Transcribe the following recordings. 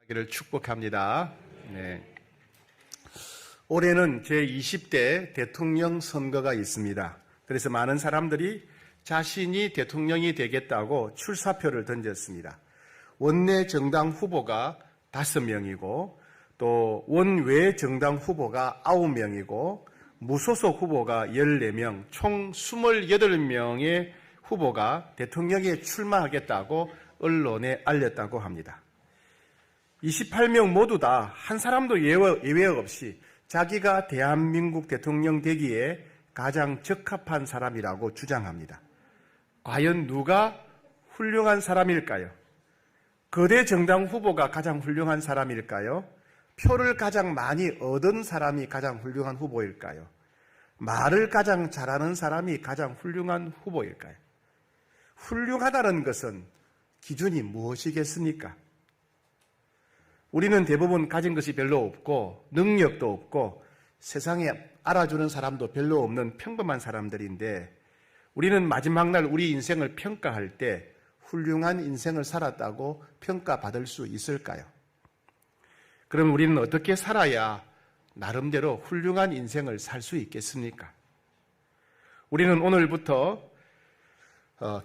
를 축복합니다. 네. 올해는 제20대 대통령 선거가 있습니다. 그래서 많은 사람들이 자신이 대통령이 되겠다고 출사표를 던졌습니다. 원내 정당 후보가 5명이고 또 원외 정당 후보가 9명이고 무소속 후보가 14명, 총 28명의 후보가 대통령에 출마하겠다고 언론에 알렸다고 합니다. 28명 모두 다 한 사람도 예외 없이 자기가 대한민국 대통령 되기에 가장 적합한 사람이라고 주장합니다. 과연 누가 훌륭한 사람일까요? 거대 정당 후보가 가장 훌륭한 사람일까요? 표를 가장 많이 얻은 사람이 가장 훌륭한 후보일까요? 말을 가장 잘하는 사람이 가장 훌륭한 후보일까요? 훌륭하다는 것은 기준이 무엇이겠습니까? 우리는 대부분 가진 것이 별로 없고 능력도 없고 세상에 알아주는 사람도 별로 없는 평범한 사람들인데 우리는 마지막 날 우리 인생을 평가할 때 훌륭한 인생을 살았다고 평가받을 수 있을까요? 그럼 우리는 어떻게 살아야 나름대로 훌륭한 인생을 살 수 있겠습니까? 우리는 오늘부터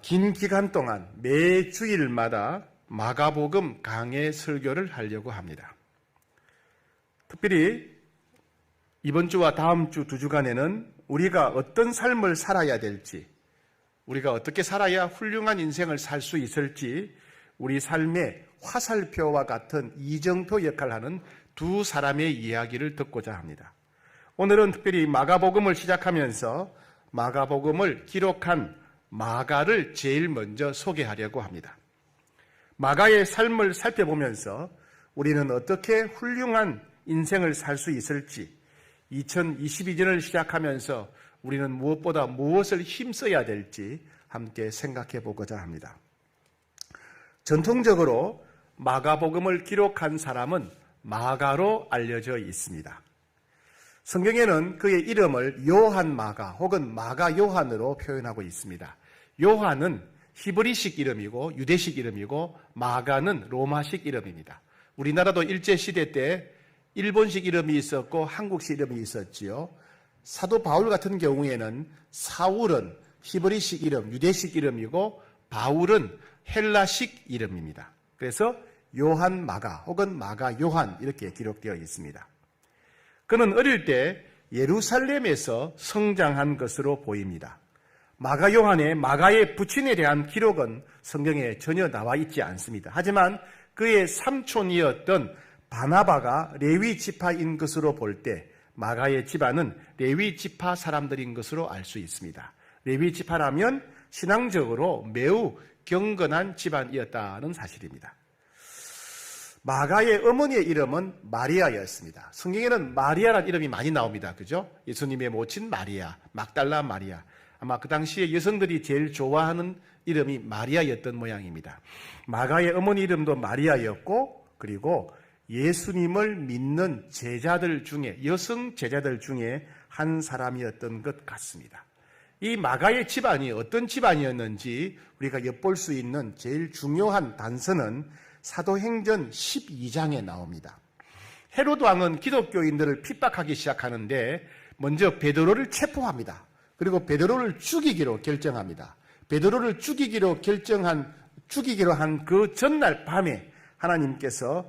긴 기간 동안 매 주일마다 마가복음 강해 설교를 하려고 합니다. 특별히 이번 주와 다음 주 2주간에는 우리가 어떤 삶을 살아야 될지, 우리가 어떻게 살아야 훌륭한 인생을 살 수 있을지 우리 삶의 화살표와 같은 이정표 역할을 하는 두 사람의 이야기를 듣고자 합니다. 오늘은 특별히 마가복음을 시작하면서 마가복음을 기록한 마가를 제일 먼저 소개하려고 합니다. 마가의 삶을 살펴보면서 우리는 어떻게 훌륭한 인생을 살 수 있을지 2022년을 시작하면서 우리는 무엇보다 무엇을 힘써야 될지 함께 생각해 보고자 합니다. 전통적으로 마가복음을 기록한 사람은 마가로 알려져 있습니다. 성경에는 그의 이름을 요한 마가 혹은 마가 요한으로 표현하고 있습니다. 요한은 히브리식 이름이고 유대식 이름이고 마가는 로마식 이름입니다. 우리나라도 일제시대 때 일본식 이름이 있었고 한국식 이름이 있었지요. 사도 바울 같은 경우에는 사울은 히브리식 이름, 유대식 이름이고 바울은 헬라식 이름입니다. 그래서 요한 마가 혹은 마가 요한 이렇게 기록되어 있습니다. 그는 어릴 때 예루살렘에서 성장한 것으로 보입니다. 마가 요한의 마가의 부친에 대한 기록은 성경에 전혀 나와 있지 않습니다. 하지만 그의 삼촌이었던 바나바가 레위 지파인 것으로 볼 때 마가의 집안은 레위 지파 사람들인 것으로 알 수 있습니다. 레위 지파라면 신앙적으로 매우 경건한 집안이었다는 사실입니다. 마가의 어머니의 이름은 마리아였습니다. 성경에는 마리아라는 이름이 많이 나옵니다. 그죠? 예수님의 모친 마리아, 막달라 마리아. 아마 그 당시에 여성들이 제일 좋아하는 이름이 마리아였던 모양입니다. 마가의 어머니 이름도 마리아였고 그리고 예수님을 믿는 제자들 중에 여성 제자들 중에 한 사람이었던 것 같습니다. 이 마가의 집안이 어떤 집안이었는지 우리가 엿볼 수 있는 제일 중요한 단서는 사도행전 12장에 나옵니다. 헤로드 왕은 기독교인들을 pit박하기 시작하는데 먼저 베드로를 체포합니다. 그리고 베드로를 죽이기로 결정합니다. 베드로를 죽이기로 한 그 전날 밤에 하나님께서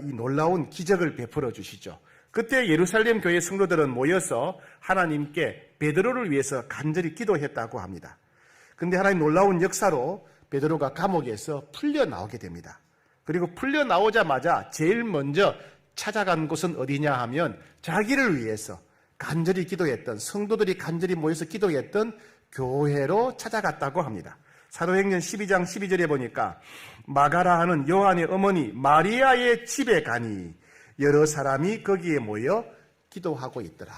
이 놀라운 기적을 베풀어 주시죠. 그때 예루살렘 교회 성도들은 모여서 하나님께 베드로를 위해서 간절히 기도했다고 합니다. 그런데 하나님 놀라운 역사로 베드로가 감옥에서 풀려 나오게 됩니다. 그리고 풀려 나오자마자 제일 먼저 찾아간 곳은 어디냐 하면 자기를 위해서 간절히 기도했던 성도들이 간절히 모여서 기도했던 교회로 찾아갔다고 합니다. 사도행전 12장 12절에 보니까 마가라 하는 요한의 어머니 마리아의 집에 가니 여러 사람이 거기에 모여 기도하고 있더라.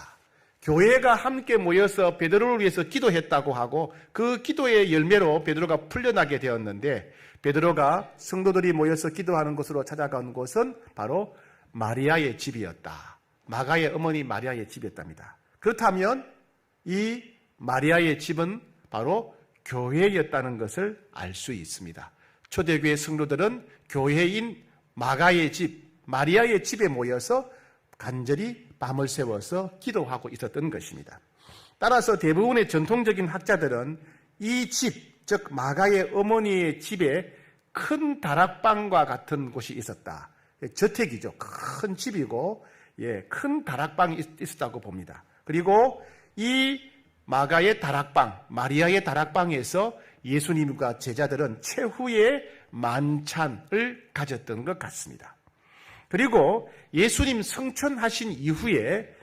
교회가 함께 모여서 베드로를 위해서 기도했다고 하고 그 기도의 열매로 베드로가 풀려나게 되었는데 베드로가 성도들이 모여서 기도하는 곳으로 찾아간 곳은 바로 마리아의 집이었다. 마가의 어머니 마리아의 집이었답니다. 그렇다면 이 마리아의 집은 바로 교회였다는 것을 알 수 있습니다. 초대교회 성도들은 교회인 마가의 집, 마리아의 집에 모여서 간절히 밤을 새워서 기도하고 있었던 것입니다. 따라서 대부분의 전통적인 학자들은 이 집, 즉 마가의 어머니의 집에 큰 다락방과 같은 곳이 있었다. 저택이죠. 큰 집이고 큰 다락방이 있었다고 봅니다. 그리고 이 마가의 다락방, 마리아의 다락방에서 예수님과 제자들은 최후의 만찬을 가졌던 것 같습니다. 그리고 예수님 성천하신 이후에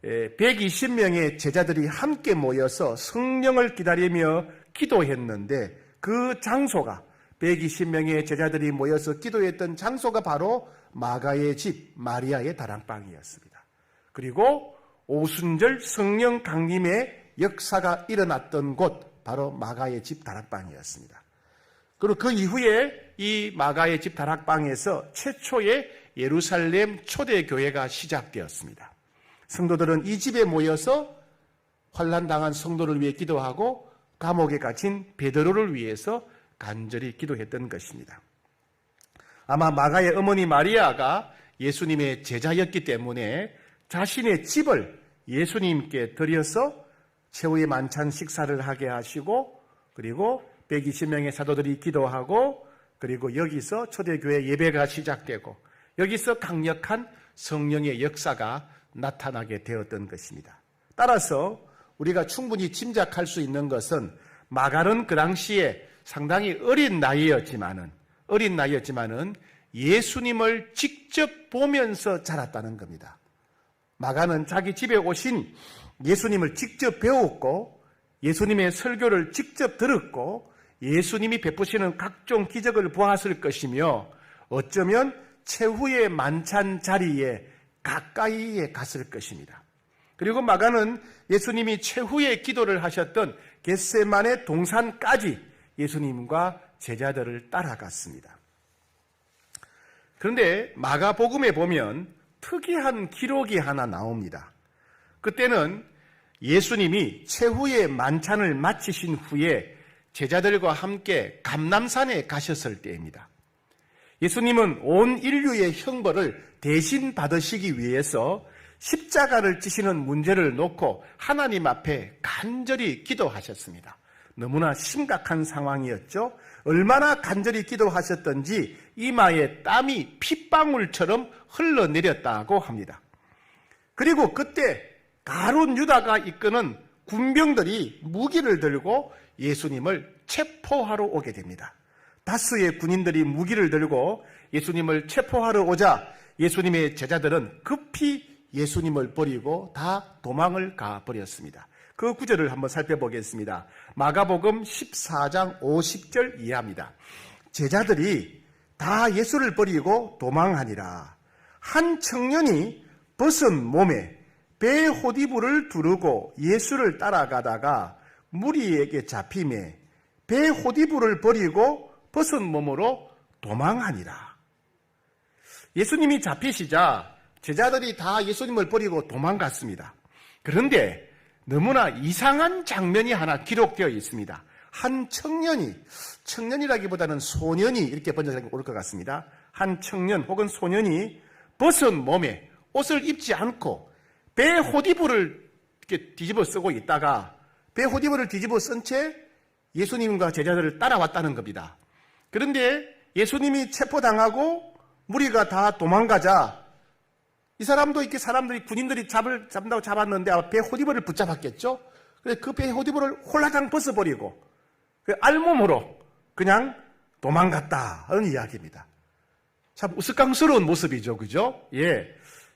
120명의 제자들이 함께 모여서 성령을 기다리며 기도했는데 그 장소가 120명의 제자들이 모여서 기도했던 장소가 바로 마가의 집 마리아의 다락방이었습니다. 그리고 오순절 성령 강림의 역사가 일어났던 곳 바로 마가의 집 다락방이었습니다. 그리고 그 이후에 이 마가의 집 다락방에서 최초의 예루살렘 초대교회가 시작되었습니다. 성도들은 이 집에 모여서 환난당한 성도를 위해 기도하고 감옥에 갇힌 베드로를 위해서 간절히 기도했던 것입니다. 아마 마가의 어머니 마리아가 예수님의 제자였기 때문에 자신의 집을 예수님께 드려서 최후의 만찬 식사를 하게 하시고 그리고 120명의 사도들이 기도하고 그리고 여기서 초대교회 예배가 시작되고 여기서 강력한 성령의 역사가 나타나게 되었던 것입니다. 따라서 우리가 충분히 짐작할 수 있는 것은 마가는 그 당시에 상당히 어린 나이였지만은 예수님을 직접 보면서 자랐다는 겁니다. 마가는 자기 집에 오신 예수님을 직접 배웠고 예수님의 설교를 직접 들었고 예수님이 베푸시는 각종 기적을 보았을 것이며 어쩌면 최후의 만찬 자리에 가까이에 갔을 것입니다. 그리고 마가는 예수님이 최후의 기도를 하셨던 겟세마네 동산까지 예수님과 제자들을 따라갔습니다. 그런데 마가복음에 보면 특이한 기록이 하나 나옵니다. 그때는 예수님이 최후의 만찬을 마치신 후에 제자들과 함께 감람산에 가셨을 때입니다. 예수님은 온 인류의 형벌을 대신 받으시기 위해서 십자가를 지시는 문제를 놓고 하나님 앞에 간절히 기도하셨습니다. 너무나 심각한 상황이었죠. 얼마나 간절히 기도하셨던지 이마에 땀이 핏방울처럼 흘러내렸다고 합니다. 그리고 그때 가룟 유다가 이끄는 군병들이 무기를 들고 예수님을 체포하러 오게 됩니다. 다수의 군인들이 무기를 들고 예수님을 체포하러 오자 예수님의 제자들은 급히 예수님을 버리고 다 도망을 가버렸습니다. 그 구절을 한번 살펴보겠습니다. 마가복음 14장 50절 이하입니다. 제자들이 다 예수를 버리고 도망하니라. 한 청년이 벗은 몸에 배 호디부를 두르고 예수를 따라가다가 무리에게 잡히매 배 호디부를 버리고 벗은 몸으로 도망하니라. 예수님이 잡히시자 제자들이 다 예수님을 버리고 도망갔습니다. 그런데 너무나 이상한 장면이 하나 기록되어 있습니다. 한 청년이라기보다는 소년이 이렇게 번역하는 게 옳을 것 같습니다. 한 청년 혹은 소년이 벗은 몸에 옷을 입지 않고 배 호디부를 이렇게 뒤집어 쓰고 있다가 배 호디부를 뒤집어 쓴 채 예수님과 제자들을 따라왔다는 겁니다. 그런데 예수님이 체포당하고 무리가 다 도망가자 이 사람도 이렇게 사람들이 군인들이 잡는다고 잡았는데 배 호디부를 붙잡았겠죠. 그래서 그 배 호디부를 홀라당 벗어버리고 그 알몸으로 그냥 도망갔다 하는 이야기입니다. 참 우스꽝스러운 모습이죠, 그죠? 예,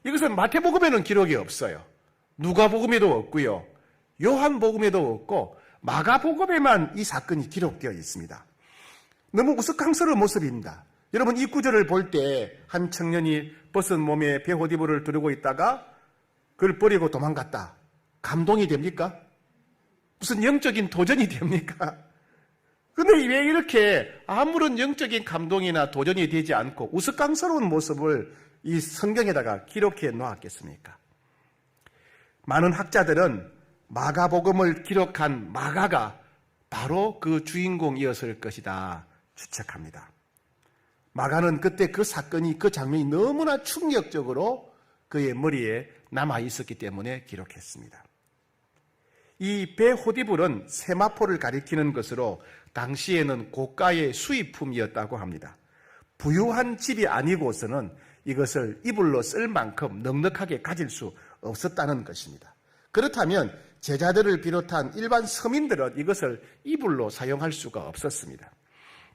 이것은 마태복음에는 기록이 없어요. 누가복음에도 없고요, 요한복음에도 없고 마가복음에만 이 사건이 기록되어 있습니다. 너무 우스꽝스러운 모습입니다. 여러분 이 구절을 볼 때 한 청년이 벗은 몸에 배 호디부를 두르고 있다가 그걸 버리고 도망갔다. 감동이 됩니까? 무슨 영적인 도전이 됩니까? 근데 왜 이렇게 아무런 영적인 감동이나 도전이 되지 않고 우스꽝스러운 모습을 이 성경에다가 기록해 놓았겠습니까? 많은 학자들은 마가복음을 기록한 마가가 바로 그 주인공이었을 것이다 추측합니다. 마가는 그때 그 사건이, 그 장면이 너무나 충격적으로 그의 머리에 남아 있었기 때문에 기록했습니다. 이 베호디불은 세마포를 가리키는 것으로 당시에는 고가의 수입품이었다고 합니다. 부유한 집이 아니고서는 이것을 이불로 쓸 만큼 넉넉하게 가질 수 없었다는 것입니다. 그렇다면 제자들을 비롯한 일반 서민들은 이것을 이불로 사용할 수가 없었습니다.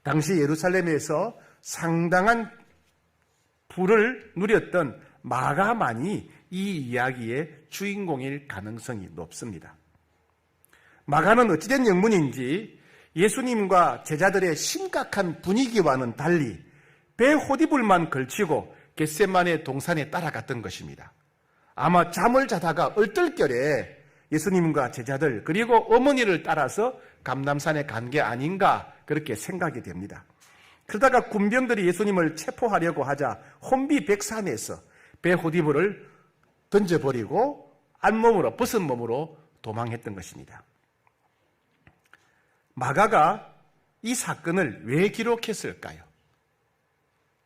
당시 예루살렘에서 상당한 부를 누렸던 마가만이 이 이야기의 주인공일 가능성이 높습니다. 마가는 어찌된 영문인지 예수님과 제자들의 심각한 분위기와는 달리 베호디불만 걸치고 겟세마네 동산에 따라갔던 것입니다. 아마 잠을 자다가 얼떨결에 예수님과 제자들 그리고 어머니를 따라서 감람산에 간 게 아닌가 그렇게 생각이 됩니다. 그러다가 군병들이 예수님을 체포하려고 하자 혼비백산에서 베호디불을 던져버리고 알몸으로, 벗은 몸으로 도망했던 것입니다. 마가가 이 사건을 왜 기록했을까요?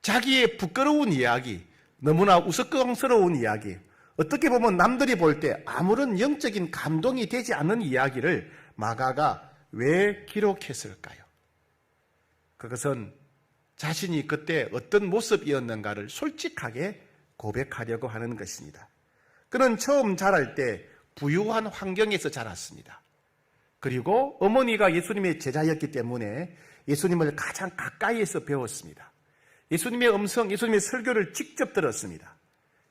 자기의 부끄러운 이야기, 너무나 우스꽝스러운 이야기, 어떻게 보면 남들이 볼 때 아무런 영적인 감동이 되지 않는 이야기를 마가가 왜 기록했을까요? 그것은 자신이 그때 어떤 모습이었는가를 솔직하게 고백하려고 하는 것입니다. 그는 처음 자랄 때 부유한 환경에서 자랐습니다. 그리고 어머니가 예수님의 제자였기 때문에 예수님을 가장 가까이에서 배웠습니다. 예수님의 음성, 예수님의 설교를 직접 들었습니다.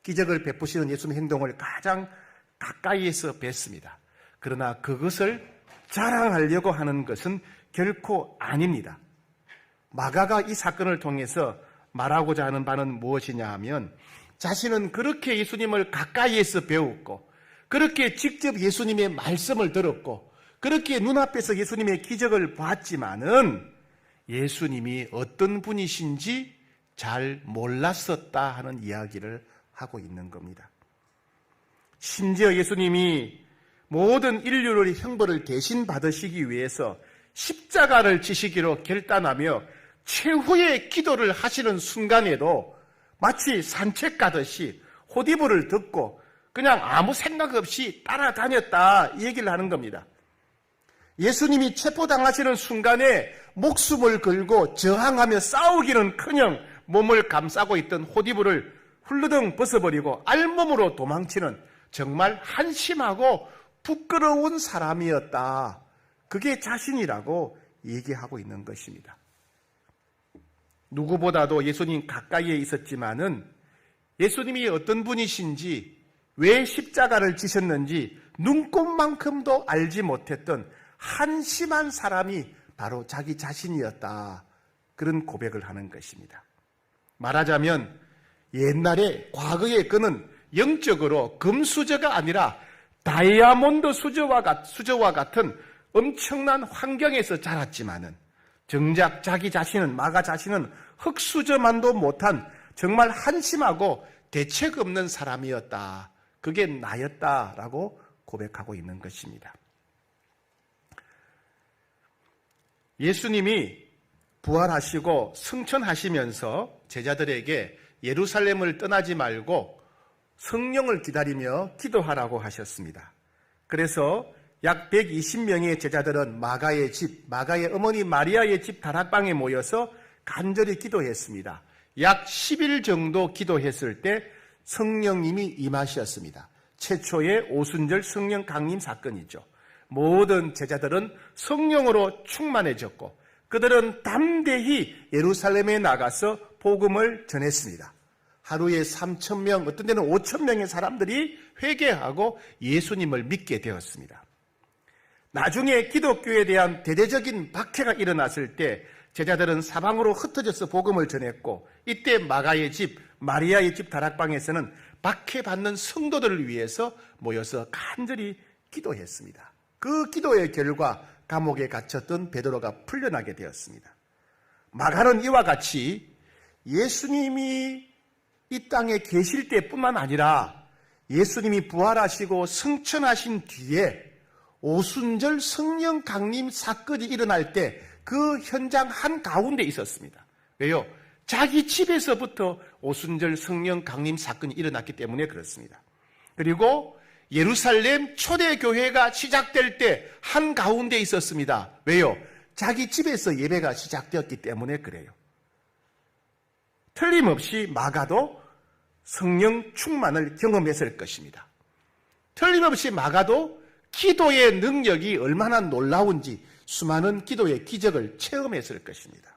기적을 베푸시는 예수님의 행동을 가장 가까이에서 뵀습니다. 그러나 그것을 자랑하려고 하는 것은 결코 아닙니다. 마가가 이 사건을 통해서 말하고자 하는 바는 무엇이냐 하면 자신은 그렇게 예수님을 가까이에서 배웠고 그렇게 직접 예수님의 말씀을 들었고 그렇게 눈앞에서 예수님의 기적을 봤지만은 예수님이 어떤 분이신지 잘 몰랐었다 하는 이야기를 하고 있는 겁니다. 심지어 예수님이 모든 인류의 형벌을 대신 받으시기 위해서 십자가를 지시기로 결단하며 최후의 기도를 하시는 순간에도 마치 산책 가듯이 호디불을 듣고 그냥 아무 생각 없이 따라다녔다 이 얘기를 하는 겁니다. 예수님이 체포당하시는 순간에 목숨을 걸고 저항하며 싸우기는커녕 몸을 감싸고 있던 호디불을 훌르덩 벗어버리고 알몸으로 도망치는 정말 한심하고 부끄러운 사람이었다. 그게 자신이라고 얘기하고 있는 것입니다. 누구보다도 예수님 가까이에 있었지만은 예수님이 어떤 분이신지 왜 십자가를 지셨는지 눈꼽만큼도 알지 못했던 한심한 사람이 바로 자기 자신이었다. 그런 고백을 하는 것입니다. 말하자면 옛날에 과거에 그는 영적으로 금수저가 아니라 다이아몬드 수저와 같은 엄청난 환경에서 자랐지만은 정작 자기 자신은 마가 자신은 흙수저만도 못한 정말 한심하고 대책 없는 사람이었다. 그게 나였다라고 고백하고 있는 것입니다. 예수님이 부활하시고 승천하시면서 제자들에게 예루살렘을 떠나지 말고 성령을 기다리며 기도하라고 하셨습니다. 그래서 약 120명의 제자들은 마가의 집, 마가의 어머니 마리아의 집 다락방에 모여서 간절히 기도했습니다. 약 10일 정도 기도했을 때 성령님이 임하셨습니다. 최초의 오순절 성령 강림 사건이죠. 모든 제자들은 성령으로 충만해졌고 그들은 담대히 예루살렘에 나가서 복음을 전했습니다. 하루에 3,000명, 어떤 데는 5,000명의 사람들이 회개하고 예수님을 믿게 되었습니다. 나중에 기독교에 대한 대대적인 박해가 일어났을 때 제자들은 사방으로 흩어져서 복음을 전했고 이때 마가의 집, 마리아의 집 다락방에서는 박해받는 성도들을 위해서 모여서 간절히 기도했습니다. 그 기도의 결과 감옥에 갇혔던 베드로가 풀려나게 되었습니다. 마가는 이와 같이 예수님이 이 땅에 계실 때뿐만 아니라 예수님이 부활하시고 승천하신 뒤에 오순절 성령 강림 사건이 일어날 때 그 현장 한가운데 있었습니다. 왜요? 자기 집에서부터 오순절 성령 강림 사건이 일어났기 때문에 그렇습니다. 그리고 예루살렘 초대교회가 시작될 때 한가운데 있었습니다. 왜요? 자기 집에서 예배가 시작되었기 때문에 그래요. 틀림없이 마가도 성령 충만을 경험했을 것입니다. 틀림없이 마가도 기도의 능력이 얼마나 놀라운지 수많은 기도의 기적을 체험했을 것입니다.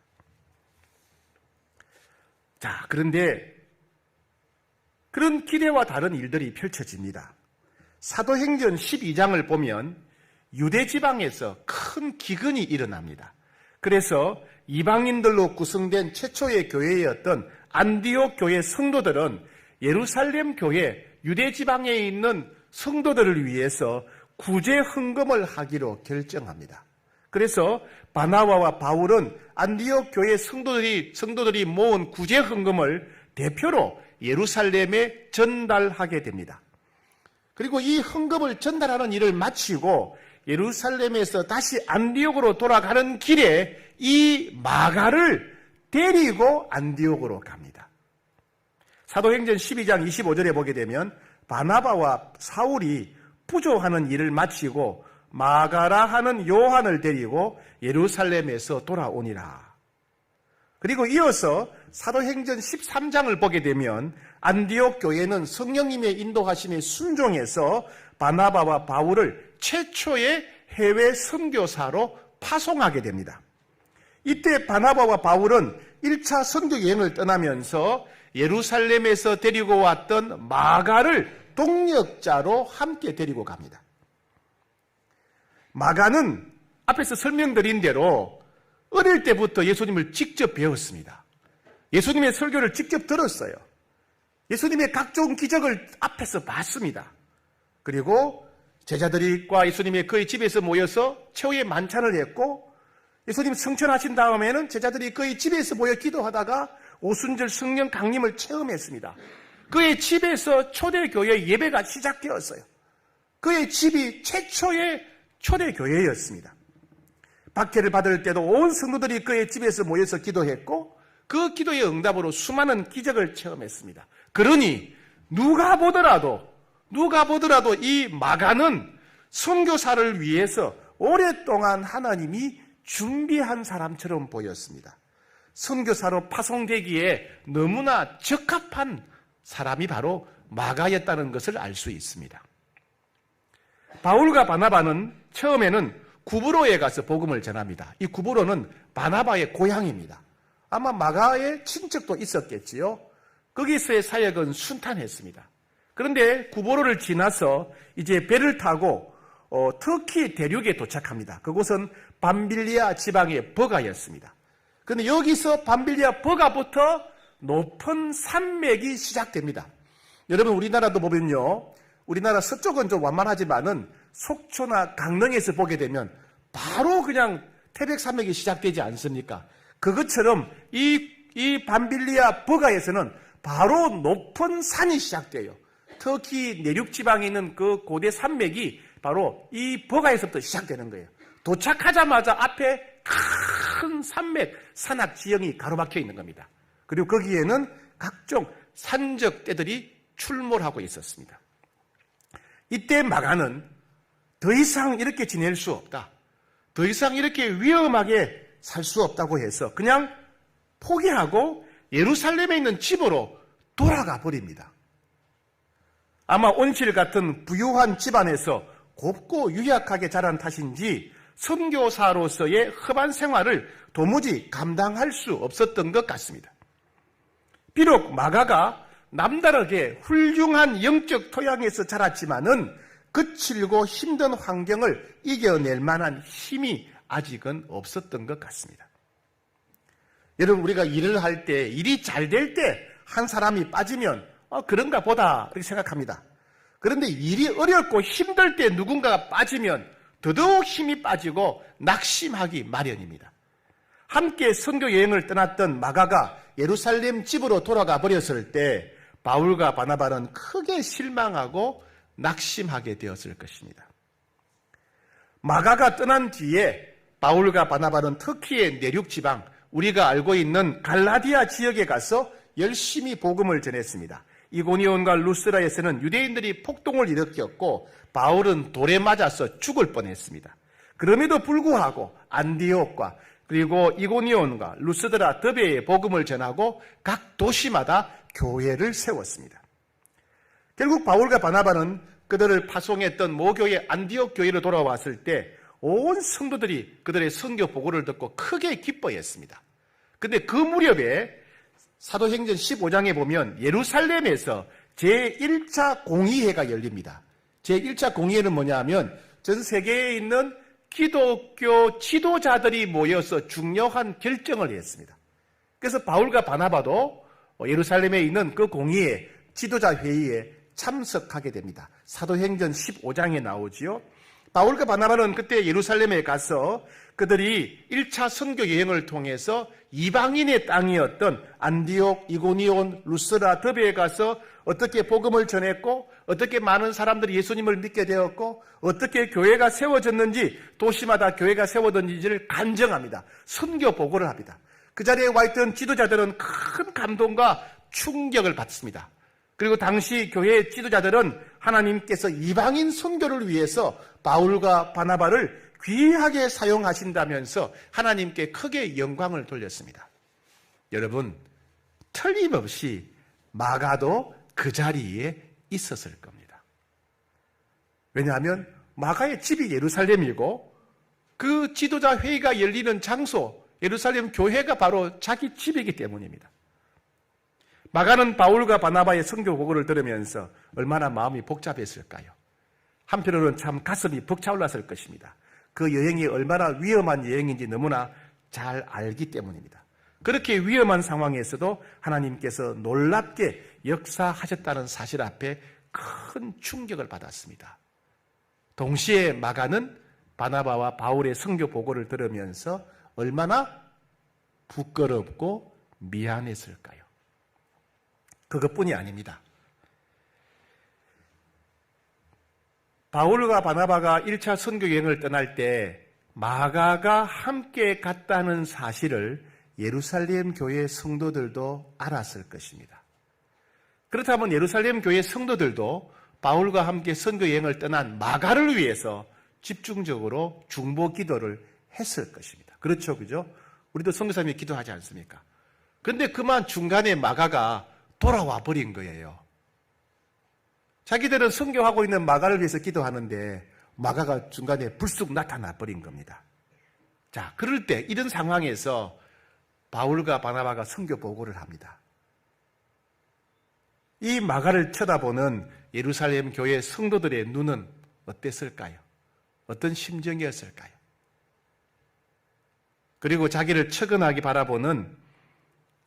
자, 그런데 그런 기대와 다른 일들이 펼쳐집니다. 사도행전 12장을 보면 유대 지방에서 큰 기근이 일어납니다. 그래서 이방인들로 구성된 최초의 교회였던 안디옥 교회 성도들은 예루살렘 교회 유대 지방에 있는 성도들을 위해서 구제 헌금을 하기로 결정합니다. 그래서 바나바와 바울은 안디옥 교회 성도들이 모은 구제 헌금을 대표로 예루살렘에 전달하게 됩니다. 그리고 이 헌금을 전달하는 일을 마치고 예루살렘에서 다시 안디옥으로 돌아가는 길에 이 마가를 데리고 안디옥으로 갑니다. 사도행전 12장 25절에 보게 되면 바나바와 사울이 부조하는 일을 마치고 마가라 하는 요한을 데리고 예루살렘에서 돌아오니라. 그리고 이어서 사도행전 13장을 보게 되면 안디옥 교회는 성령님의 인도하심에 순종해서 바나바와 바울을 최초의 해외 선교사로 파송하게 됩니다. 이때 바나바와 바울은 1차 선교 여행을 떠나면서 예루살렘에서 데리고 왔던 마가를 동역자로 함께 데리고 갑니다. 마가는 앞에서 설명드린 대로 어릴 때부터 예수님을 직접 배웠습니다. 예수님의 설교를 직접 들었어요. 예수님의 각종 기적을 앞에서 봤습니다. 그리고 제자들과 예수님의 그의 집에서 모여서 최후의 만찬을 했고, 예수님 승천하신 다음에는 제자들이 그의 집에서 모여 기도하다가 오순절 성령 강림을 체험했습니다. 그의 집에서 초대교회 예배가 시작되었어요. 그의 집이 최초의 초대교회였습니다. 박해를 받을 때도 온 성도들이 그의 집에서 모여서 기도했고, 그 기도의 응답으로 수많은 기적을 체험했습니다. 그러니 누가 보더라도 이 마가는 선교사를 위해서 오랫동안 하나님이 준비한 사람처럼 보였습니다. 선교사로 파송되기에 너무나 적합한 사람이 바로 마가였다는 것을 알 수 있습니다. 바울과 바나바는 처음에는 구브로에 가서 복음을 전합니다. 이 구브로는 바나바의 고향입니다. 아마 마가의 친척도 있었겠지요. 거기서의 사역은 순탄했습니다. 그런데 구브로를 지나서 이제 배를 타고 터키 대륙에 도착합니다. 그곳은 밤빌리아 지방의 버가였습니다. 그런데 여기서 밤빌리아 버가부터 높은 산맥이 시작됩니다. 여러분, 우리나라도 보면요, 우리나라 서쪽은 좀 완만하지만은 속초나 강릉에서 보게 되면 바로 그냥 태백산맥이 시작되지 않습니까? 그것처럼 이 밤빌리아 버가에서는 바로 높은 산이 시작돼요. 터키 내륙 지방에 있는 그 고대 산맥이 바로 이 버가에서부터 시작되는 거예요. 도착하자마자 앞에 큰 산맥, 산악 지형이 가로막혀 있는 겁니다. 그리고 거기에는 각종 산적 떼들이 출몰하고 있었습니다. 이때 마가는 더 이상 이렇게 지낼 수 없다, 더 이상 이렇게 위험하게 살 수 없다고 해서 그냥 포기하고 예루살렘에 있는 집으로 돌아가 버립니다. 아마 온실 같은 부유한 집안에서 곱고 유약하게 자란 탓인지 선교사로서의 험한 생활을 도무지 감당할 수 없었던 것 같습니다. 비록 마가가 남다르게 훌륭한 영적 토양에서 자랐지만은 거칠고 힘든 환경을 이겨낼 만한 힘이 아직은 없었던 것 같습니다. 여러분, 우리가 일을 할 때, 일이 잘 될 때 한 사람이 빠지면 그런가 보다 이렇게 생각합니다. 그런데 일이 어렵고 힘들 때 누군가가 빠지면 더더욱 힘이 빠지고 낙심하기 마련입니다. 함께 선교 여행을 떠났던 마가가 예루살렘 집으로 돌아가 버렸을 때 바울과 바나바는 크게 실망하고 낙심하게 되었을 것입니다. 마가가 떠난 뒤에 바울과 바나바는 터키의 내륙 지방 우리가 알고 있는 갈라디아 지역에 가서 열심히 복음을 전했습니다. 이고니온과 루스라에서는 유대인들이 폭동을 일으켰고 바울은 돌에 맞아서 죽을 뻔했습니다. 그럼에도 불구하고 안디옥과 그리고 이고니온과 루스드라 더베에 복음을 전하고 각 도시마다 교회를 세웠습니다. 결국 바울과 바나바는 그들을 파송했던 모교의 안디옥 교회로 돌아왔을 때 온 성도들이 그들의 선교 보고를 듣고 크게 기뻐했습니다. 근데 그 무렵에 사도행전 15장에 보면 예루살렘에서 제1차 공의회가 열립니다. 제1차 공의회는 뭐냐면 전 세계에 있는 기독교 지도자들이 모여서 중요한 결정을 했습니다. 그래서 바울과 바나바도 예루살렘에 있는 그 공의회, 지도자 회의에 참석하게 됩니다. 사도행전 15장에 나오지요. 바울과 바나바는 그때 예루살렘에 가서 그들이 1차 선교 여행을 통해서 이방인의 땅이었던 안디옥, 이고니온, 루스라, 더베에 가서 어떻게 복음을 전했고 어떻게 많은 사람들이 예수님을 믿게 되었고 어떻게 교회가 세워졌는지 도시마다 교회가 세워졌는지를 간증합니다. 선교 보고를 합니다. 그 자리에 와 있던 지도자들은 큰 감동과 충격을 받습니다. 그리고 당시 교회의 지도자들은 하나님께서 이방인 선교를 위해서 바울과 바나바를 귀하게 사용하신다면서 하나님께 크게 영광을 돌렸습니다. 여러분, 틀림없이 마가도 그 자리에 있었을 겁니다. 왜냐하면 마가의 집이 예루살렘이고 그 지도자 회의가 열리는 장소, 예루살렘 교회가 바로 자기 집이기 때문입니다. 마가는 바울과 바나바의 선교 보고를 들으면서 얼마나 마음이 복잡했을까요? 한편으로는 참 가슴이 벅차올랐을 것입니다. 그 여행이 얼마나 위험한 여행인지 너무나 잘 알기 때문입니다. 그렇게 위험한 상황에서도 하나님께서 놀랍게 역사하셨다는 사실 앞에 큰 충격을 받았습니다. 동시에 마가는 바나바와 바울의 선교 보고를 들으면서 얼마나 부끄럽고 미안했을까요? 그것뿐이 아닙니다. 바울과 바나바가 1차 선교 여행을 떠날 때 마가가 함께 갔다는 사실을 예루살렘 교회 성도들도 알았을 것입니다. 그렇다면 예루살렘 교회 성도들도 바울과 함께 선교 여행을 떠난 마가를 위해서 집중적으로 중보 기도를 했을 것입니다. 그렇죠, 그죠? 우리도 선교사님이 기도하지 않습니까? 그런데 그만 중간에 마가가 돌아와 버린 거예요. 자기들은 선교하고 있는 마가를 위해서 기도하는데 마가가 중간에 불쑥 나타나 버린 겁니다. 자, 그럴 때 이런 상황에서 바울과 바나바가 선교 보고를 합니다. 이 마가를 쳐다보는 예루살렘 교회 성도들의 눈은 어땠을까요? 어떤 심정이었을까요? 그리고 자기를 측은하게 바라보는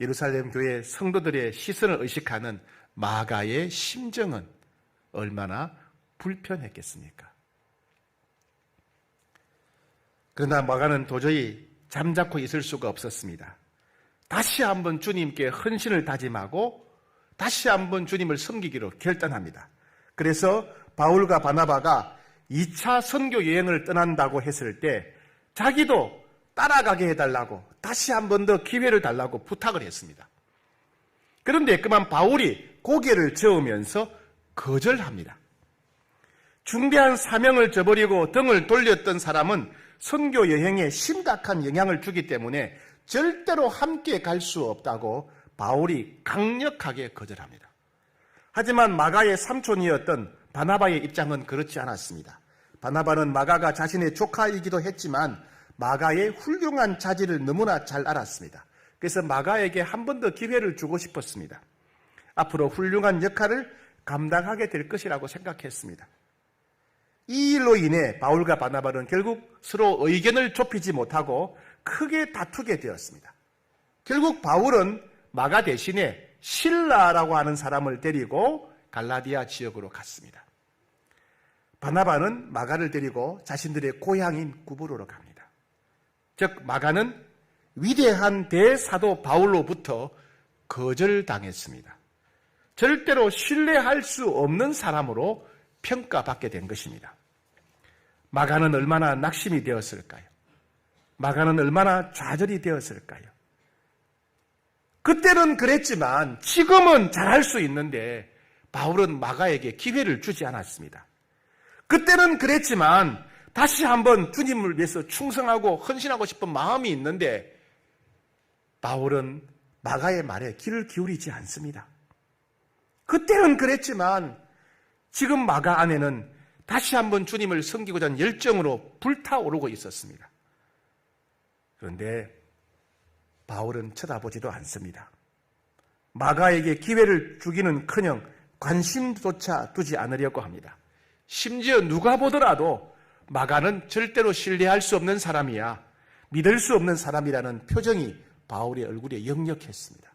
예루살렘 교회 성도들의 시선을 의식하는 마가의 심정은 얼마나 불편했겠습니까? 그러나 마가는 도저히 잠자코 있을 수가 없었습니다. 다시 한번 주님께 헌신을 다짐하고 다시 한번 주님을 섬기기로 결단합니다. 그래서 바울과 바나바가 2차 선교 여행을 떠난다고 했을 때 자기도 따라가게 해달라고 다시 한 번 더 기회를 달라고 부탁을 했습니다. 그런데 그만 바울이 고개를 저으면서 거절합니다. 중대한 사명을 저버리고 등을 돌렸던 사람은 선교 여행에 심각한 영향을 주기 때문에 절대로 함께 갈 수 없다고 바울이 강력하게 거절합니다. 하지만 마가의 삼촌이었던 바나바의 입장은 그렇지 않았습니다. 바나바는 마가가 자신의 조카이기도 했지만 마가의 훌륭한 자질을 너무나 잘 알았습니다. 그래서 마가에게 한 번 더 기회를 주고 싶었습니다. 앞으로 훌륭한 역할을 감당하게 될 것이라고 생각했습니다. 이 일로 인해 바울과 바나바는 결국 서로 의견을 좁히지 못하고 크게 다투게 되었습니다. 결국 바울은 마가 대신에 실라라고 하는 사람을 데리고 갈라디아 지역으로 갔습니다. 바나바는 마가를 데리고 자신들의 고향인 구브로로 갑니다. 즉 마가는 위대한 대사도 바울로부터 거절당했습니다. 절대로 신뢰할 수 없는 사람으로 평가받게 된 것입니다. 마가는 얼마나 낙심이 되었을까요? 마가는 얼마나 좌절이 되었을까요? 그때는 그랬지만 지금은 잘할 수 있는데 바울은 마가에게 기회를 주지 않았습니다. 그때는 그랬지만 다시 한번 주님을 위해서 충성하고 헌신하고 싶은 마음이 있는데 바울은 마가의 말에 귀를 기울이지 않습니다. 그때는 그랬지만 지금 마가 안에는 다시 한번 주님을 섬기고자 하는 열정으로 불타오르고 있었습니다. 그런데 바울은 쳐다보지도 않습니다. 마가에게 기회를 주기는커녕 관심조차 두지 않으려고 합니다. 심지어 누가 보더라도 마가는 절대로 신뢰할 수 없는 사람이야, 믿을 수 없는 사람이라는 표정이 바울의 얼굴에 역력했습니다.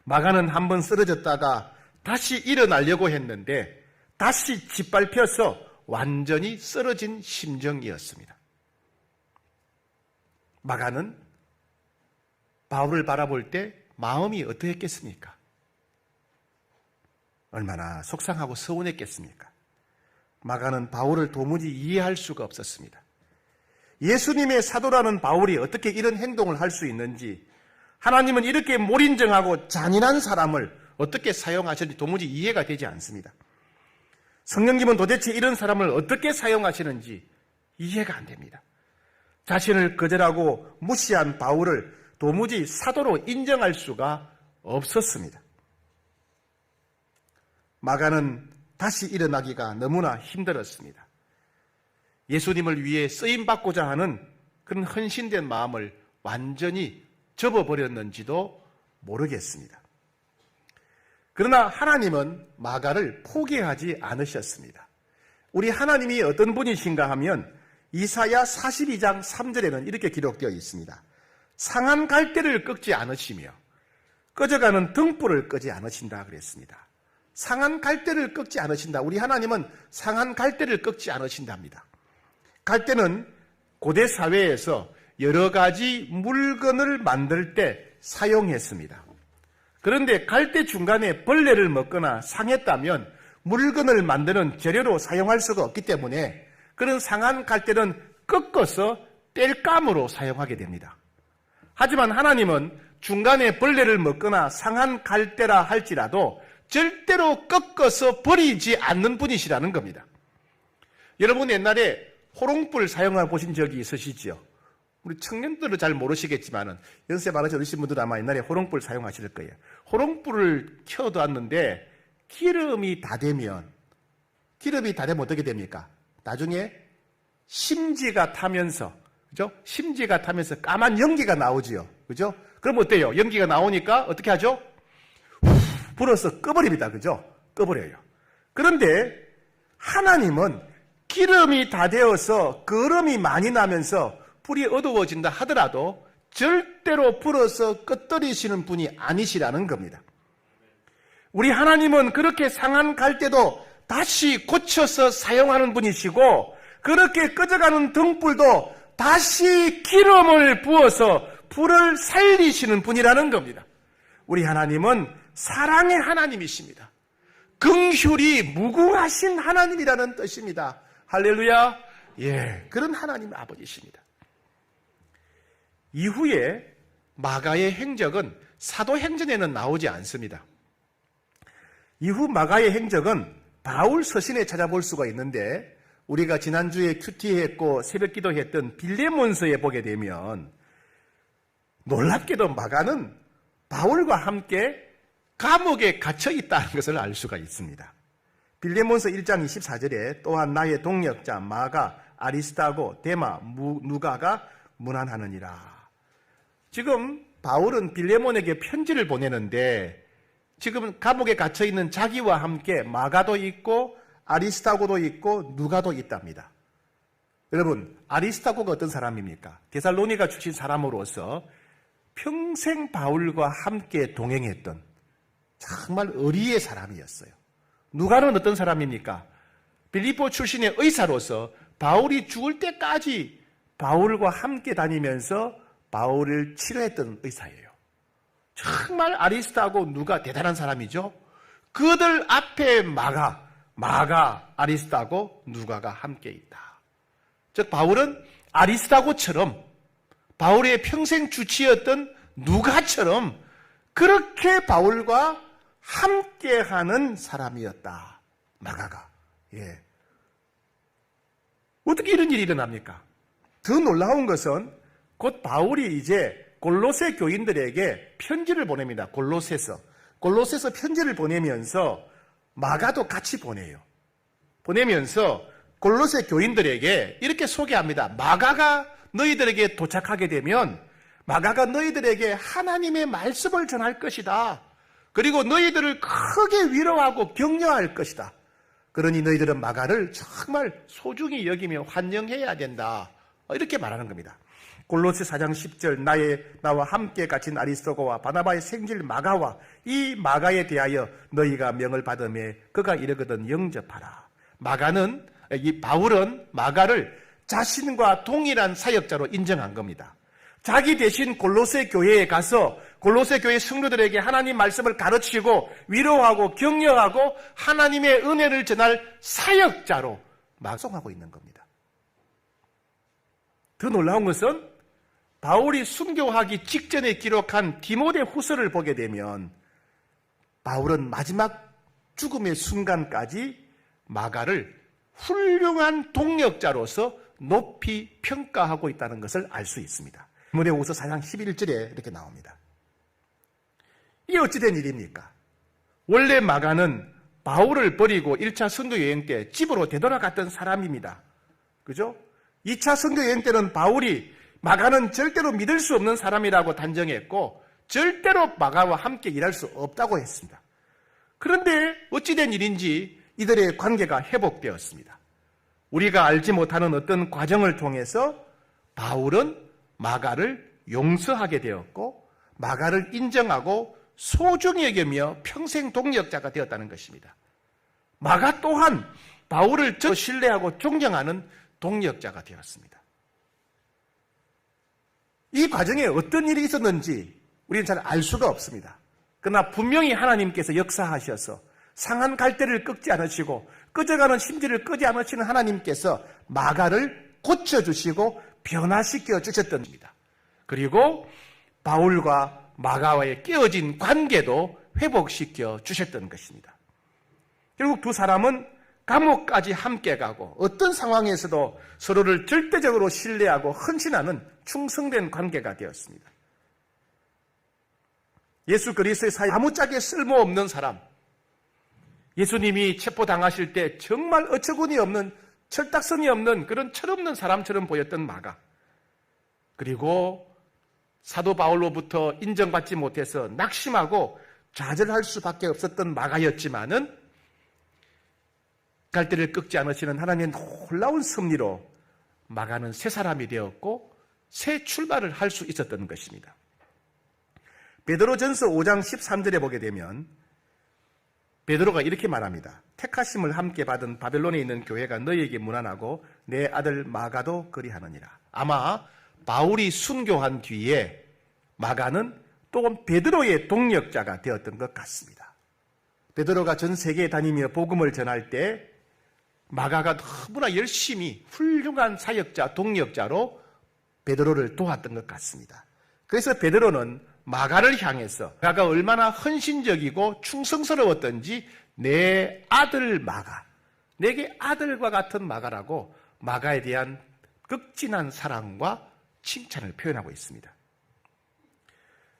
마가는 한번 쓰러졌다가 다시 일어나려고 했는데 다시 짓밟혀서 완전히 쓰러진 심정이었습니다. 마가는 바울을 바라볼 때 마음이 어떠했겠습니까? 얼마나 속상하고 서운했겠습니까? 마가는 바울을 도무지 이해할 수가 없었습니다. 예수님의 사도라는 바울이 어떻게 이런 행동을 할 수 있는지, 하나님은 이렇게 몰인정하고 잔인한 사람을 어떻게 사용하시는지 도무지 이해가 되지 않습니다. 성령님은 도대체 이런 사람을 어떻게 사용하시는지 이해가 안 됩니다. 자신을 거절하고 무시한 바울을 도무지 사도로 인정할 수가 없었습니다. 마가는 다시 일어나기가 너무나 힘들었습니다. 예수님을 위해 쓰임받고자 하는 그런 헌신된 마음을 완전히 접어버렸는지도 모르겠습니다. 그러나 하나님은 마가를 포기하지 않으셨습니다. 우리 하나님이 어떤 분이신가 하면 이사야 42장 3절에는 이렇게 기록되어 있습니다. 상한 갈대를 꺾지 않으시며 꺼져가는 등불을 끄지 않으신다 그랬습니다. 상한 갈대를 꺾지 않으신다. 우리 하나님은 상한 갈대를 꺾지 않으신답니다. 갈대는 고대 사회에서 여러 가지 물건을 만들 때 사용했습니다. 그런데 갈대 중간에 벌레를 먹거나 상했다면 물건을 만드는 재료로 사용할 수가 없기 때문에 그런 상한 갈대는 꺾어서 땔감으로 사용하게 됩니다. 하지만 하나님은 중간에 벌레를 먹거나 상한 갈대라 할지라도 절대로 꺾어서 버리지 않는 분이시라는 겁니다. 여러분 옛날에 호롱불 사용해 보신 적이 있으시죠? 우리 청년들은 잘 모르시겠지만은 연세 많으신 어르신 분들은 아마 옛날에 호롱불 사용하실 거예요. 호롱불을 켜두었는데 기름이 다 되면 어떻게 됩니까? 나중에 심지가 타면서, 그죠? 심지가 타면서 까만 연기가 나오지요. 그죠? 그럼 어때요? 연기가 나오니까 어떻게 하죠? 불어서 꺼버립니다. 그죠? 꺼버려요. 그런데 하나님은 기름이 다 되어서 거름이 많이 나면서 불이 어두워진다 하더라도 절대로 불어서 꺼뜨리시는 분이 아니시라는 겁니다. 우리 하나님은 그렇게 상한 갈대도 다시 고쳐서 사용하는 분이시고 그렇게 꺼져가는 등불도 다시 기름을 부어서 불을 살리시는 분이라는 겁니다. 우리 하나님은 사랑의 하나님이십니다. 긍휼이 무궁하신 하나님이라는 뜻입니다. 할렐루야. 예, 그런 하나님 아버지십니다. 이후에 마가의 행적은 사도행전에는 나오지 않습니다. 이후 마가의 행적은 바울 서신에 찾아볼 수가 있는데 우리가 지난주에 큐티했고 새벽기도 했던 빌레몬서에 보게 되면 놀랍게도 마가는 바울과 함께 감옥에 갇혀 있다는 것을 알 수가 있습니다. 빌레몬서 1장 24절에 또한 나의 동역자 마가, 아리스타고, 데마, 누가가 문안하느니라. 지금 바울은 빌레몬에게 편지를 보내는데 지금 감옥에 갇혀 있는 자기와 함께 마가도 있고 아리스타고도 있고 누가도 있답니다. 여러분, 아리스타고가 어떤 사람입니까? 데살로니가 출신 사람으로서 평생 바울과 함께 동행했던 정말 의리의 사람이었어요. 누가는 어떤 사람입니까? 빌립보 출신의 의사로서 바울이 죽을 때까지 바울과 함께 다니면서 바울을 치료했던 의사예요. 정말 아리스타고 누가 대단한 사람이죠. 그들 앞에 마가, 아리스타고 누가가 함께 있다. 즉 바울은 아리스타고처럼 바울의 평생 주치였던 누가처럼 그렇게 바울과 함께하는 사람이었다. 마가가. 예. 어떻게 이런 일이 일어납니까? 더 놀라운 것은 곧 바울이 이제 골로새 교인들에게 편지를 보냅니다. 골로새서 편지를 보내면서 마가도 같이 보내요. 보내면서 골로새 교인들에게 이렇게 소개합니다. 마가가 너희들에게 도착하게 되면 마가가 너희들에게 하나님의 말씀을 전할 것이다. 그리고 너희들을 크게 위로하고 격려할 것이다. 그러니 너희들은 마가를 정말 소중히 여기며 환영해야 된다. 이렇게 말하는 겁니다. 골로새 4장 10절 나와 함께 갇힌 아리스도고와 바나바의 생질 마가와 이 마가에 대하여 너희가 명을 받으매 그가 이르거든 영접하라. 바울은 마가를 자신과 동일한 사역자로 인정한 겁니다. 자기 대신 골로새 교회에 가서 골로새 교회 성도들에게 하나님 말씀을 가르치고 위로하고 격려하고 하나님의 은혜를 전할 사역자로 막송하고 있는 겁니다. 더 놀라운 것은 바울이 순교하기 직전에 기록한 디모데 후서를 보게 되면 바울은 마지막 죽음의 순간까지 마가를 훌륭한 동역자로서 높이 평가하고 있다는 것을 알 수 있습니다. 디모데 후서 4장 11절에 이렇게 나옵니다. 이게 어찌된 일입니까? 원래 마가는 바울을 버리고 1차 선교 여행 때 집으로 되돌아갔던 사람입니다. 그죠? 2차 선교 여행 때는 바울이 마가는 절대로 믿을 수 없는 사람이라고 단정했고 절대로 마가와 함께 일할 수 없다고 했습니다. 그런데 어찌된 일인지 이들의 관계가 회복되었습니다. 우리가 알지 못하는 어떤 과정을 통해서 바울은 마가를 용서하게 되었고 마가를 인정하고 소중히 여기며 평생 동역자가 되었다는 것입니다. 마가 또한 바울을 신뢰하고 존경하는 동역자가 되었습니다. 이 과정에 어떤 일이 있었는지 우리는 잘 알 수가 없습니다. 그러나 분명히 하나님께서 역사하셔서 상한 갈대를 꺾지 않으시고 꺼져가는 심지를 끄지 않으시는 하나님께서 마가를 고쳐주시고 변화시켜 주셨던 겁니다. 그리고 바울과 마가와의 깨어진 관계도 회복시켜 주셨던 것입니다. 결국 두 사람은 감옥까지 함께 가고 어떤 상황에서도 서로를 절대적으로 신뢰하고 헌신하는 충성된 관계가 되었습니다. 예수 그리스도의 사이 아무짝에 쓸모없는 사람, 예수님이 체포당하실 때 정말 어처구니 없는 철딱선이 없는 그런 철없는 사람처럼 보였던 마가, 그리고 사도 바울로부터 인정받지 못해서 낙심하고 좌절할 수밖에 없었던 마가였지만은 갈대를 꺾지 않으시는 하나님의 놀라운 섭리로 마가는 새 사람이 되었고 새 출발을 할 수 있었던 것입니다. 베드로전서 5장 13절에 보게 되면 베드로가 이렇게 말합니다. 택하심을 함께 받은 바벨론에 있는 교회가 너희에게 문안하고 내 아들 마가도 그리하느니라. 아마 바울이 순교한 뒤에 마가는 또 베드로의 동역자가 되었던 것 같습니다. 베드로가 전 세계에 다니며 복음을 전할 때 마가가 너무나 열심히 훌륭한 사역자, 동역자로 베드로를 도왔던 것 같습니다. 그래서 베드로는 마가를 향해서 마가가 얼마나 헌신적이고 충성스러웠던지 내 아들 마가, 내게 아들과 같은 마가라고 마가에 대한 극진한 사랑과 칭찬을 표현하고 있습니다.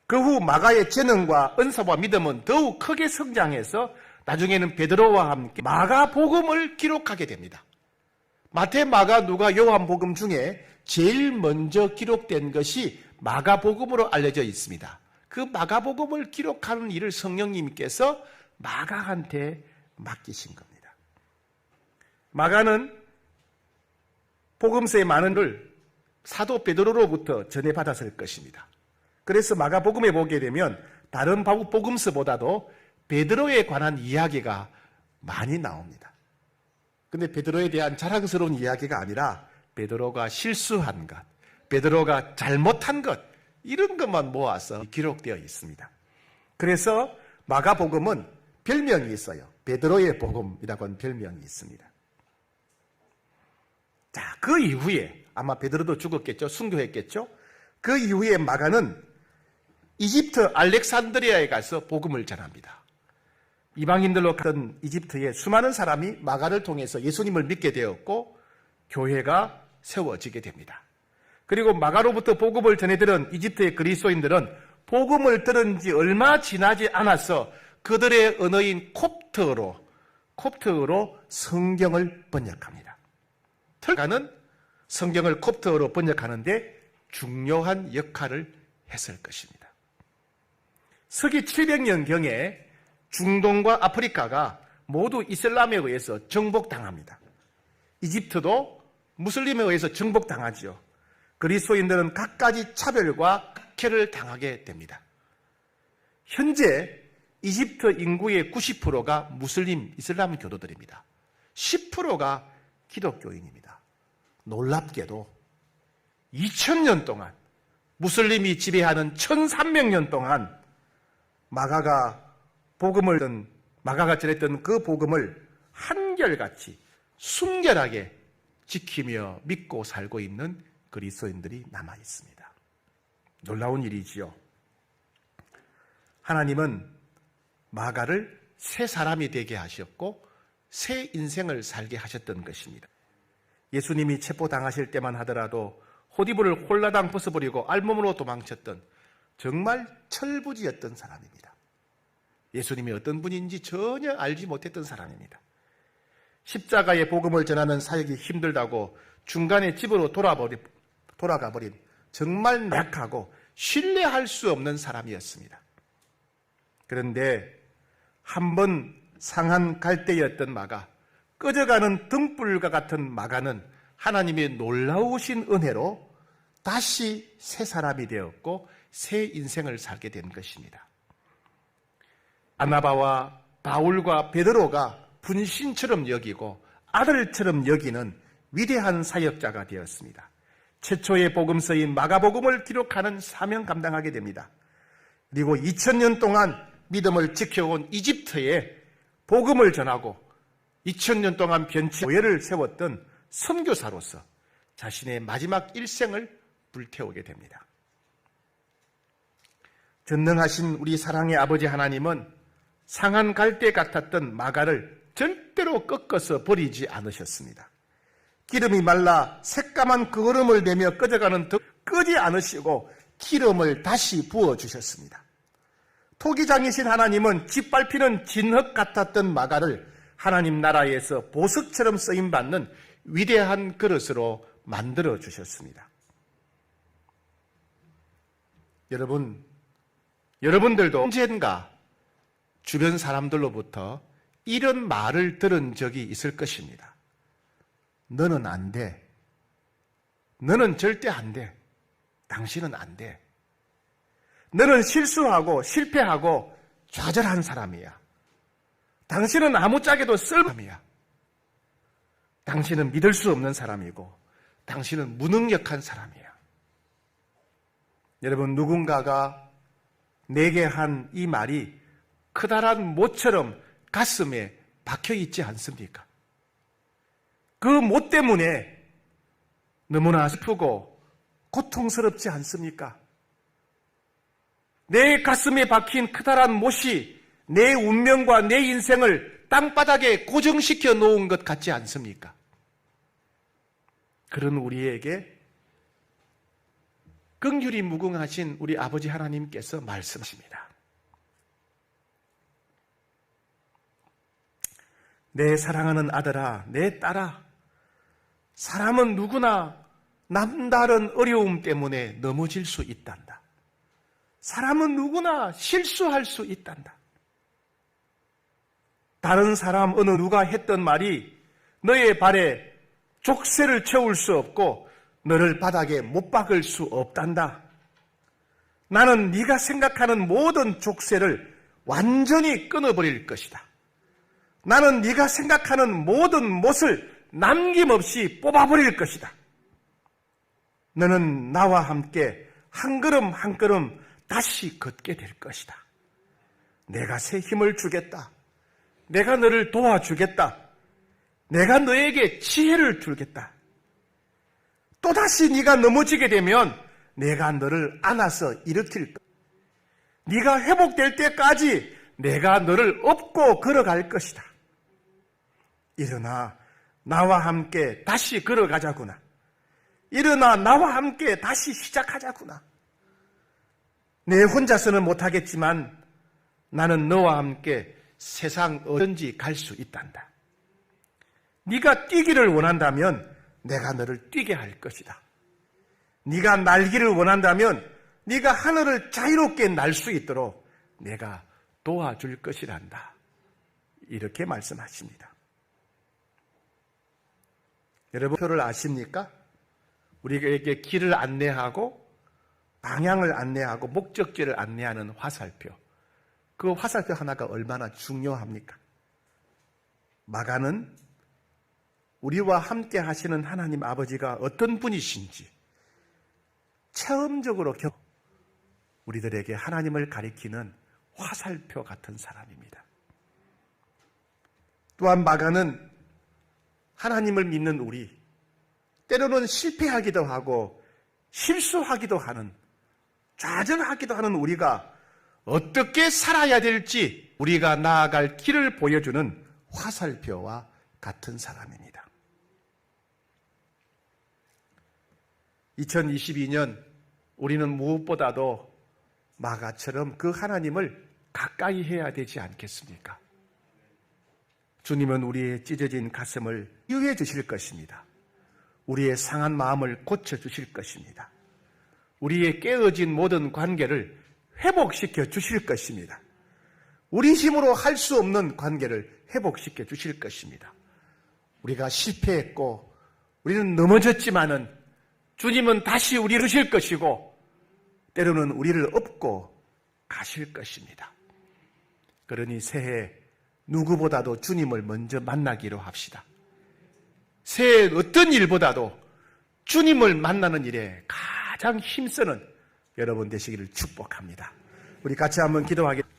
그 후 마가의 재능과 은사와 믿음은 더욱 크게 성장해서 나중에는 베드로와 함께 마가복음을 기록하게 됩니다. 마태, 마가, 누가, 요한복음 중에 제일 먼저 기록된 것이 마가복음으로 알려져 있습니다. 그 마가복음을 기록하는 일을 성령님께서 마가한테 맡기신 겁니다. 마가는 복음서의 많은 걸 사도 베드로로부터 전해받았을 것입니다. 그래서 마가복음에 보게 되면 다른 복음서보다도 베드로에 관한 이야기가 많이 나옵니다. 근데 베드로에 대한 자랑스러운 이야기가 아니라 베드로가 실수한 것, 베드로가 잘못한 것, 이런 것만 모아서 기록되어 있습니다. 그래서 마가복음은 별명이 있어요. 베드로의 복음이라고 하는 별명이 있습니다. 자, 그 이후에 아마 베드로도 죽었겠죠. 순교했겠죠. 그 이후에 마가는 이집트 알렉산드리아에 가서 복음을 전합니다. 이방인들로 갔던 이집트에 수많은 사람이 마가를 통해서 예수님을 믿게 되었고 교회가 세워지게 됩니다. 그리고 마가로부터 복음을 전해들은 이집트의 그리스도인들은 복음을 들은 지 얼마 지나지 않아서 그들의 언어인 콥트어로 성경을 번역합니다. 마가는 성경을 콥트어로 번역하는데 중요한 역할을 했을 것입니다. 서기 700년경에 중동과 아프리카가 모두 이슬람에 의해서 정복당합니다. 이집트도 무슬림에 의해서 정복당하지요. 그리스도인들은 갖가지 차별과 박해를 당하게 됩니다. 현재 이집트 인구의 90%가 무슬림 이슬람 교도들입니다. 10%가 기독교인입니다. 놀랍게도 2000년 동안 무슬림이 지배하는 1300년 동안 마가가 전했던 그 복음을 한결같이 순결하게 지키며 믿고 살고 있는 그리스도인들이 남아 있습니다. 놀라운 일이지요. 하나님은 마가를 새 사람이 되게 하셨고 새 인생을 살게 하셨던 것입니다. 예수님이 체포당하실 때만 하더라도 호디부를 홀라당 벗어버리고 알몸으로 도망쳤던 정말 철부지였던 사람입니다. 예수님이 어떤 분인지 전혀 알지 못했던 사람입니다. 십자가의 복음을 전하는 사역이 힘들다고 중간에 집으로 돌아가 버린 정말 약하고 신뢰할 수 없는 사람이었습니다. 그런데 한번 상한 갈대였던 마가, 꺼져가는 등불과 같은 마가는 하나님의 놀라우신 은혜로 다시 새 사람이 되었고 새 인생을 살게 된 것입니다. 바나바와 바울과 베드로가 분신처럼 여기고 아들처럼 여기는 위대한 사역자가 되었습니다. 최초의 복음서인 마가복음을 기록하는 사명 감당하게 됩니다. 그리고 2000년 동안 믿음을 지켜온 이집트에 복음을 전하고 2000년 동안 변치 교회를 세웠던 선교사로서 자신의 마지막 일생을 불태우게 됩니다. 전능하신 우리 사랑의 아버지 하나님은 상한 갈대 같았던 마가를 절대로 꺾어서 버리지 않으셨습니다. 기름이 말라 새까만 그 얼음을 내며 꺼져가는 등 끄지 않으시고 기름을 다시 부어주셨습니다. 토기장이신 하나님은 짓밟히는 진흙 같았던 마가를 하나님 나라에서 보석처럼 쓰임받는 위대한 그릇으로 만들어주셨습니다. 여러분들도 언젠가 주변 사람들로부터 이런 말을 들은 적이 있을 것입니다. 너는 안 돼. 너는 절대 안 돼. 당신은 안 돼. 너는 실수하고 실패하고 좌절한 사람이야. 당신은 아무짝에도 쓸모이야. 당신은 믿을 수 없는 사람이고 당신은 무능력한 사람이야. 여러분, 누군가가 내게 한 이 말이 커다란 못처럼 가슴에 박혀 있지 않습니까? 그 못 때문에 너무나 슬프고 고통스럽지 않습니까? 내 가슴에 박힌 커다란 못이 내 운명과 내 인생을 땅바닥에 고정시켜 놓은 것 같지 않습니까? 그런 우리에게 긍휼이 무궁하신 우리 아버지 하나님께서 말씀하십니다. 내 사랑하는 아들아, 내 딸아, 사람은 누구나 남다른 어려움 때문에 넘어질 수 있단다. 사람은 누구나 실수할 수 있단다. 다른 사람 어느 누가 했던 말이 너의 발에 족쇄를 채울 수 없고 너를 바닥에 못 박을 수 없단다. 나는 네가 생각하는 모든 족쇄를 완전히 끊어버릴 것이다. 나는 네가 생각하는 모든 못을 남김없이 뽑아버릴 것이다. 너는 나와 함께 한 걸음 한 걸음 다시 걷게 될 것이다. 내가 새 힘을 주겠다. 내가 너를 도와주겠다. 내가 너에게 지혜를 주겠다. 또다시 네가 넘어지게 되면 내가 너를 안아서 일으킬 것이다. 네가 회복될 때까지 내가 너를 업고 걸어갈 것이다. 일어나 나와 함께 다시 걸어가자구나. 일어나 나와 함께 다시 시작하자구나. 내 혼자서는 못하겠지만 나는 너와 함께 세상 어딘지 갈 수 있단다. 네가 뛰기를 원한다면 내가 너를 뛰게 할 것이다. 네가 날기를 원한다면 네가 하늘을 자유롭게 날 수 있도록 내가 도와줄 것이란다. 이렇게 말씀하십니다. 여러분, 표를 아십니까? 우리에게 길을 안내하고 방향을 안내하고 목적지를 안내하는 화살표. 그 화살표 하나가 얼마나 중요합니까? 마가는 우리와 함께 하시는 하나님 아버지가 어떤 분이신지 체험적으로 우리들에게 하나님을 가리키는 화살표 같은 사람입니다. 또한 마가는 하나님을 믿는 우리, 때로는 실패하기도 하고 실수하기도 하는, 좌절하기도 하는 우리가 어떻게 살아야 될지 우리가 나아갈 길을 보여주는 화살표와 같은 사람입니다. 2022년 우리는 무엇보다도 마가처럼 그 하나님을 가까이 해야 되지 않겠습니까? 주님은 우리의 찢어진 가슴을 치유해 주실 것입니다. 우리의 상한 마음을 고쳐주실 것입니다. 우리의 깨어진 모든 관계를 회복시켜 주실 것입니다. 우리 힘으로 할 수 없는 관계를 회복시켜 주실 것입니다. 우리가 실패했고 우리는 넘어졌지만은 주님은 다시 우리를 주실 것이고 때로는 우리를 업고 가실 것입니다. 그러니 새해 누구보다도 주님을 먼저 만나기로 합시다. 새해 어떤 일보다도 주님을 만나는 일에 가장 힘쓰는 여러분 되시기를 축복합니다. 우리 같이 한번 기도하겠습니다.